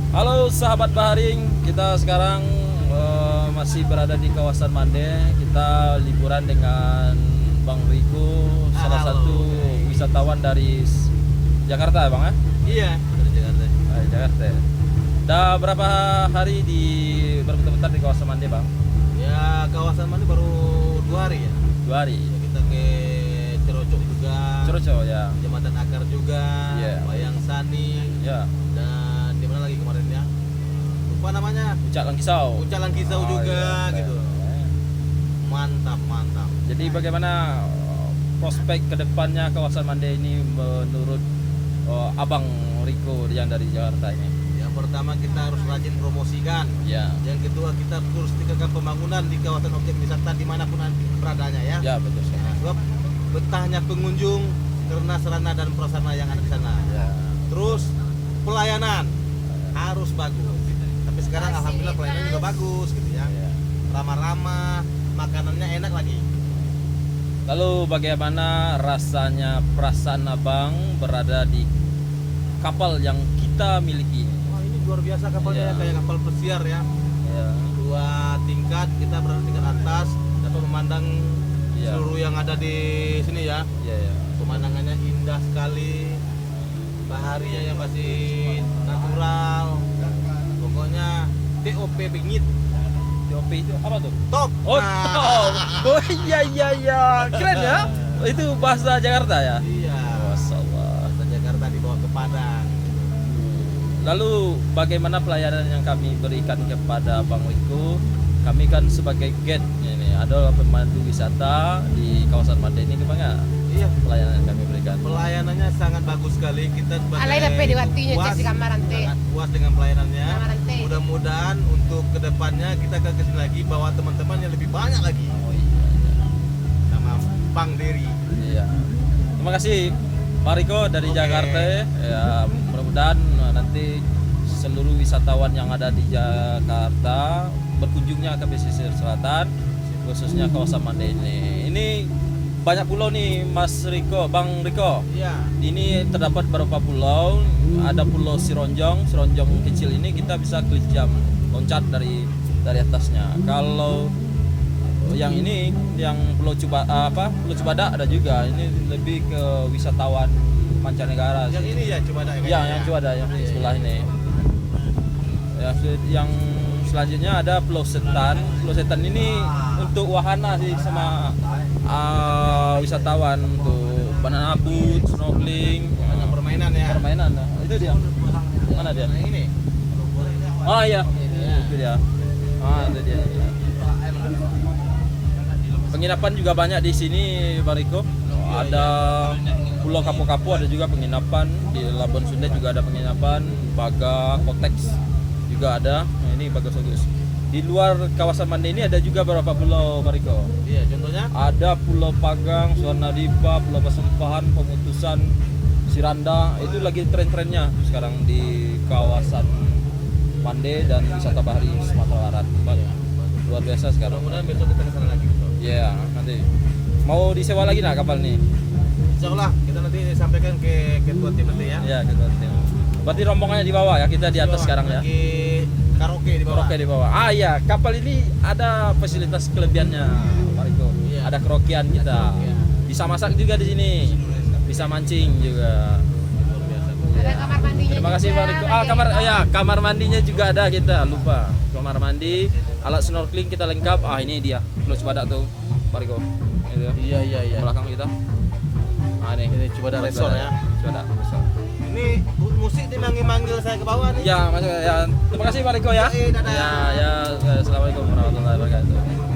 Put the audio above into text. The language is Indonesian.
Halo sahabat Baharing, kita sekarang masih berada di kawasan Mande. Kita liburan dengan Bang Riko, salah satu wisatawan dari Jakarta ya Bang ya? Iya, dari Jakarta. Dari Jakarta. Udah berapa hari berputar-putar di kawasan Mande Bang? Ya, kawasan mana baru 2 hari ya. 2 hari. Ya, kita ke Cerocok juga. Cerocok ya. Jembatan Akar juga. Iya. Wayang Sani. Ya. Dan di mana lagi kemarin ya? Lupa namanya. Puncak Langkisau. Puncak Langkisau juga iya, gitu. iya. Mantap. Jadi bagaimana prospek kedepannya kawasan Mande ini menurut Abang Riko yang dari Jakarta ini? Yang pertama kita harus rajin promosikan. Ya. Yang kedua kita terus tingkatkan pembangunan di kawasan objek wisata dimanapun nanti beradanya ya. Ya betul sekali. Nah, sebab betahnya pengunjung karena sarana dan prasarana yang ada di sana. Ya. Terus pelayanan harus bagus. Tapi sekarang alhamdulillah pelayanan juga bagus gitu ya. Ya. Ramah-ramah, makanannya enak lagi. Lalu bagaimana rasanya perasaan Abang berada di kapal yang kita miliki? Wah, ini luar biasa kapalnya Ya. kayak kapal pesiar ya. Ya. 2 tingkat, kita berada di tingkat atas, dapat memandang Ya. seluruh yang ada di sini ya. Ya, ya. Pemandangannya indah sekali, baharinya yang masih natural. Pokoknya TOP bingit, TOP itu apa tuh? top. Oh, Nah. oh iya keren ya. Itu bahasa Jakarta ya. Iya. Masyaallah. Bahasa Jakarta dibawa ke Padang. Lalu bagaimana pelayanan yang kami berikan kepada Bang Riko? Kami kan sebagai guide ini adalah pemandu wisata di kawasan Mande ini gimana Iya. pelayanan yang kami berikan? Pelayanannya sangat bagus sekali. Kita sebagai Alay dapat diwatinya puas, cek si kamar nanti. sangat puas dengan pelayanannya. Kamar nanti. Mudah-mudahan untuk kedepannya kita akan kesini lagi bawa teman-teman yang lebih banyak lagi Oh iya. sama Bang Dery. Iya. Terima kasih Pak Riko dari Oke. Jakarta. Ya, mudah-mudahan nanti seluruh wisatawan yang ada di Jakarta berkunjungnya ke pesisir selatan, khususnya kawasan Mande ini. Ini banyak pulau nih Mas Riko, Bang Riko. Iya. Ini terdapat beberapa pulau. Ada pulau Sironjong kecil ini kita bisa klik jam loncat dari atasnya. Kalau yang ini yang Pulau Cubada ada juga. Ini lebih ke wisatawan mancanegara Yang sih. ini ya coba ada Ya, yang Cubada yang di sebelah ini. Ya, yang selanjutnya ada Pulau Setan. Pulau Setan ini untuk wahana sih sama wisatawan untuk banana boat, snorkeling, Banyak permainan ya. permainan. Nah, itu dia. Mana dia? Nah, ini. Oh iya, itu dia. Ah, itu dia. Penginapan juga banyak di sini, Bariko. Ada Pulau Kapo-Kapo ada juga penginapan, di Labuan Sunda juga ada penginapan, Baga, Kotex juga ada. Nah, ini bagus-bagus. Di luar kawasan Mande ini ada juga beberapa pulau, Bariko. Iya, contohnya Ada Pulau Pagang, Suwarnadipa, Pulau Pasempahan, Pemutusan, Siranda. Itu lagi tren-trennya sekarang di kawasan Mande dan wisata bahari Sumatera Barat. Luar biasa sekarang. mudah-mudahan besok kita ke sana lagi. Iya, nanti mau disewa lagi nak kapal nih? Insya Allah kita nanti sampaikan ke ketua tim nanti ya. Iya, kita tim. Berarti rombongannya di bawah ya, kita di atas sekarang ya. Lagi karaoke di bawah. Karaoke di bawah. Ah iya, kapal ini ada fasilitas kelebihannya, Pak Riko. Iya. Ada kerokian kita. Karaoke. Bisa masak juga di sini. Bisa mancing juga. Luar biasa. Ada kamar mandinya. Terima kasih Pak Riko. Ah, kamar mandinya juga ada kita, lupa. Kamar mandi, alat snorkeling kita lengkap. Ah, ini dia. Pulau Cibadak tuh, Pak Riko. Itu. Iya. Belakang kita. Ah, ini Cibadak Resort ya. Cibadak Resort. Ini musik dimanggil-manggil saya ke bawah nih. Ya, masuk ya. Terima kasih Pak Riko ya. Dadah. Ya, Assalamualaikum warahmatullahi wabarakatuh.